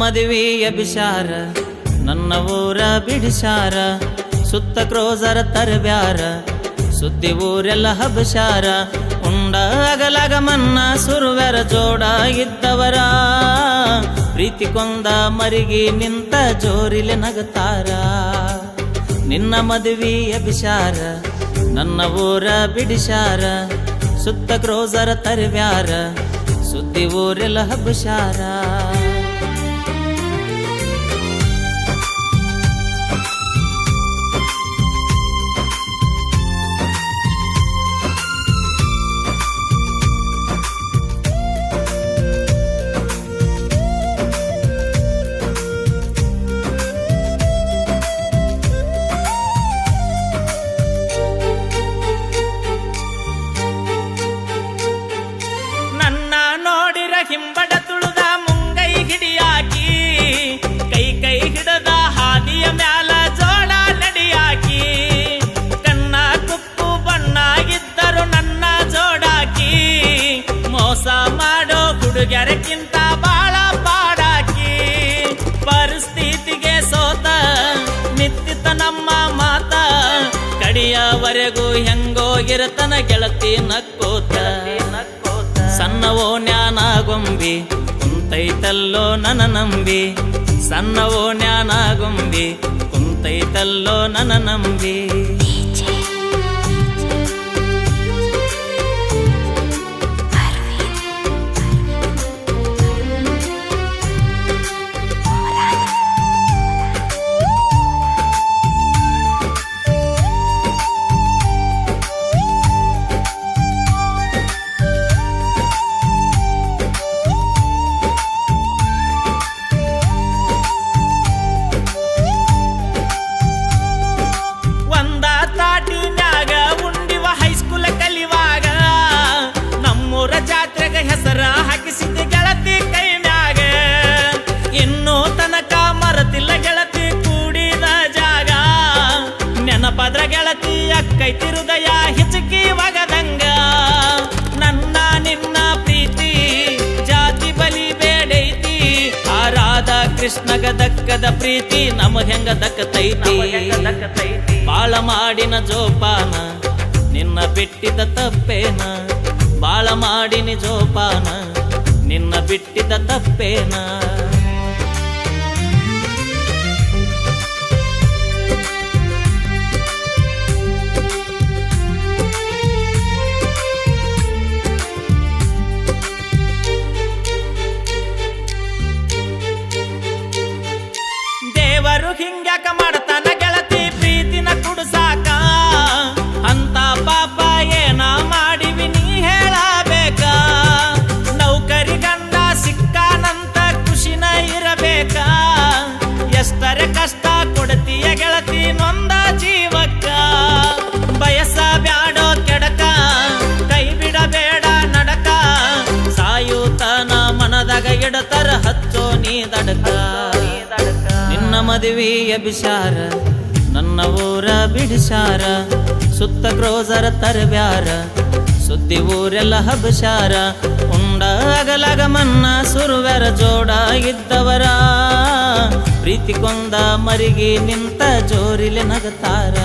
ಮದುವೆಯ ಬಿಷಾರ ನನ್ನ ಊರ ಬಿಡಿಸಾರ ಸುತ್ತ ಕ್ರೋಜರ ತರಬ್ಯಾರ ಸುದ್ದಿ ಊರೆಲ್ಲ ಹಬ್ಸಾರ ಉಂಡ ಅಗಲಗ ಮನ್ನ ಸುರುವೆರ ಜೋಡ ಇದ್ದವರ ಪ್ರೀತಿ ಕೊಂದ ಮರಿಗಿ ನಿಂತ ಜೋರಿಲೆ ನಗತಾರ ನಿನ್ನ ಮದುವೆಯ ಬಿಷಾರ ನನ್ನ ಊರ ಬಿಡಿಸಾರ ಸುತ್ತ ಕ್ರೋಜರ ತರಬ್ಯಾರ ಸುದ್ದಿ ಊರೆಲ್ಲ ಹಬ್ಸಾರ ಹಿಂಬಡ ತುಳುದ ಮುಂಗೈ ಹಿಡಿಯಾಕಿ ಕೈ ಕೈ ಹಿಡದ ಹಾದಿಯ ಮ್ಯಾಲ ಜೋಳ ನಡಿಯಾಕಿ ಕಣ್ಣ ಕುಪ್ಪು ಬಣ್ಣಾಗಿದ್ದರು ನನ್ನ ಜೋಡಾಕಿ ಮೋಸ ಮಾಡೋ ಹುಡುಗರಕ್ಕಿಂತ ಬಾಳ ಪಾಡಾಕಿ ಪರಿಸ್ಥಿತಿಗೆ ಸೋತ ನಿತ್ತಿತ ನಮ್ಮ ಮಾತ ಕಡಿಯವರೆಗೂ ಹೆಂಗೋಗಿರತನ ಗೆಳತಿ ನಕ್ಕೋತ ಸಣ್ಣವೋ ಜ್ಞಾನಗೊಂಬಿ ಕುಂತೈತಲ್ಲೋ ನನ್ನ ನಂಬಿ ಸಣ್ಣವೋ ಜ್ಞಾನಗೊಂಬಿ ಕುಂತೈತಲ್ಲೋ ನನ್ನ ನಂಬಿ ಹೆಸರ ಹಾಕಿಸಿದ ಗೆಳತಿ ಕೈ ಮ್ಯಾಗ ಇನ್ನೂ ತನಕ ಮರತಿಲ್ಲ ಗೆಳತಿ ಕೂಡಿದ ಜಾಗ ನೆನಪದ್ರ ಗೆಳತಿ ಅಕ್ಕೈತಿ ಹೃದಯ ಹಿಚಕಿ ಒಗದಂಗ ನನ್ನ ನಿನ್ನ ಪ್ರೀತಿ ಜಾತಿ ಬಲಿ ಬೇಡೈತಿ ಆ ರಾಧಾ ಕೃಷ್ಣಗ ದಕ್ಕದ ಪ್ರೀತಿ ನಮಗ್ ಹೆಂಗ ದಕ್ಕತೈತಿ ಬಾಳ ಮಾಡಿನ ಜೋಪಾನ ನಿನ್ನ ಬಿಟ್ಟಿದ ತಪ್ಪೇನ ಬಾಳ ಮಾಡಿನಿ ಜೋಪಾನ ನಿನ್ನ ಬಿಟ್ಟಿದ ತಪ್ಪೇನ ದೇವರು ಹಿಂಗ್ಯಾಕ ಮಾಡ್ತಾನ ಗೆಳತಿ ಪ್ರೀತಿನ ಕುಡ್ಸಾಕ ಅಂತ ಪಾಪ ಏನ ಮಾಡಿವಿ ನೀ ಹೇಳಬೇಕ ನೌಕರಿ ಗಂಡ ಸಿಕ್ಕಾನಂತ ಖುಷಿನ ಇರಬೇಕ ಎಷ್ಟರ ಕಷ್ಟ ಕೊಡ್ತೀಯ ಗೆಳತಿ ನೊಂದ ಜೀವಕ್ಕ ಬಯಸ ಬ್ಯಾಡೋ ಕೆಡಕ ಕೈ ಬಿಡಬೇಡ ನಡಕ ಸಾಯುತನ ಮನದಾಗ ಇಡತರ ಹಚ್ಚೋ ನೀ ದಡಕ ನಿನ್ನ ಮದುವೆಯ ಬಿಷಾರ ನನ್ನ ಊರ ಬಿಡಿಸಾರ ಸುತ್ತ ಕ್ರೋಜರ ತರಬ್ಯಾರ ಸುದ್ದಿ ಊರೆಲ್ಲ ಹಬ್ಸಾರ ಉಂಡ ಅಗಲಗ ಮನ್ನ ಸುರುವೆರ ಜೋಡ ಇದ್ದವರ ಪ್ರೀತಿ ಕೊಂದ ಮರಿಗಿ ನಿಂತ ಜೋರಿಲೆ ನಗತಾರ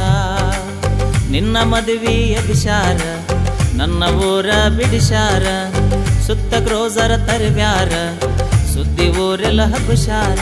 ನಿನ್ನ ಮದುವೆಯ ಬಿಷಾರ ನನ್ನ ಊರ ಬಿಡಿಸಾರ ಸುತ್ತ ಕ್ರೋಜರ ತರಬ್ಯಾರ ಸುದ್ದಿ ಊರೆಲ್ಲ ಹಬ್ಸಾರ